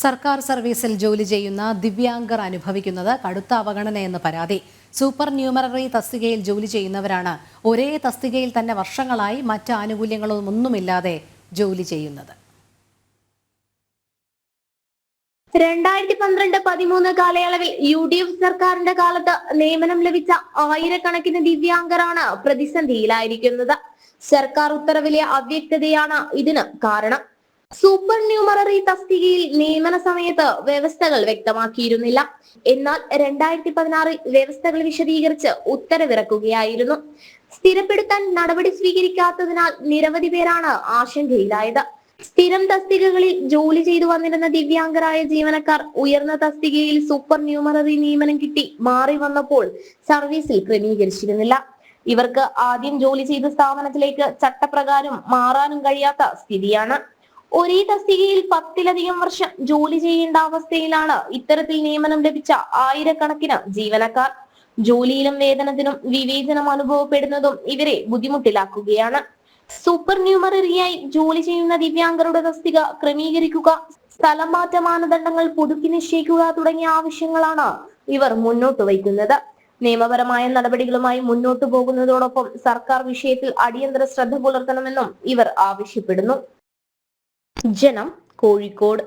സർക്കാർ സർവീസിൽ ജോലി ചെയ്യുന്ന ദിവ്യാംഗർ അനുഭവിക്കുന്നത് കടുത്ത അവഗണനയെന്ന് പരാതി. സൂപ്പർ ന്യൂമററി തസ്തികയിൽ ജോലി ചെയ്യുന്നവരാണ് ഒരേ തസ്തികയിൽ തന്നെ വർഷങ്ങളായി മറ്റ് ആനുകൂല്യങ്ങളൊന്നുമില്ലാതെ ജോലി ചെയ്യുന്നത്. 2012-13 കാലയളവിൽ UDF സർക്കാരിന്റെ കാലത്ത് നിയമനം ലഭിച്ച ആയിരക്കണക്കിന് ദിവ്യാംഗരാണ് പ്രതിസന്ധിയിലായിരിക്കുന്നത്. സർക്കാർ ഉത്തരവിലെ അവ്യക്തതയാണ് ഇതിന് കാരണം. സൂപ്പർ ന്യൂമററി തസ്തികയിൽ നിയമന സമയത്ത് വ്യവസ്ഥകൾ വ്യക്തമാക്കിയിരുന്നില്ല. എന്നാൽ 2016 വ്യവസ്ഥകൾ വിശദീകരിച്ച് ഉത്തരവിറക്കുകയായിരുന്നു. സ്ഥിരപ്പെടുത്താൻ നടപടി സ്വീകരിക്കാത്തതിനാൽ നിരവധി പേരാണ് ആശങ്കയിലായത്. സ്ഥിരം തസ്തികകളിൽ ജോലി ചെയ്തു വന്നിരുന്ന ദിവ്യാംഗരായ ജീവനക്കാർ ഉയർന്ന തസ്തികയിൽ സൂപ്പർ ന്യൂമററി നിയമനം കിട്ടി മാറി വന്നപ്പോൾ സർവീസിൽ ക്രമീകരിച്ചിരുന്നില്ല. ഇവർക്ക് ആദ്യം ജോലി ചെയ്ത സ്ഥാപനത്തിലേക്ക് ചട്ടപ്രകാരം മാറാനും കഴിയാത്ത സ്ഥിതിയാണ്. ഒരേ തസ്തികയിൽ 10-ലധികം വർഷം ജോലി ചെയ്യേണ്ട അവസ്ഥയിലാണ് ഇത്തരത്തിൽ നിയമനം ലഭിച്ച ആയിരക്കണക്കിന് ജീവനക്കാർ. ജോലിയിലും വേതനത്തിനും വിവേചനം അനുഭവപ്പെടുന്നതും ഇവരെ ബുദ്ധിമുട്ടിലാക്കുകയാണ്. സൂപ്പർ ന്യൂമററിയായി ജോലി ചെയ്യുന്ന ദിവ്യാംഗരുടെ തസ്തിക ക്രമീകരിക്കുക, സ്ഥലം മാറ്റ മാനദണ്ഡങ്ങൾ പുതുക്കി നിശ്ചയിക്കുക തുടങ്ങിയ ആവശ്യങ്ങളാണ് ഇവർ മുന്നോട്ട് വയ്ക്കുന്നത്. നിയമപരമായ നടപടികളുമായി മുന്നോട്ടു പോകുന്നതോടൊപ്പം സർക്കാർ വിഷയത്തിൽ അടിയന്തര ശ്രദ്ധ പുലർത്തണമെന്നും ഇവർ ആവശ്യപ്പെടുന്നു. ജനം, കോഴിക്കോട്.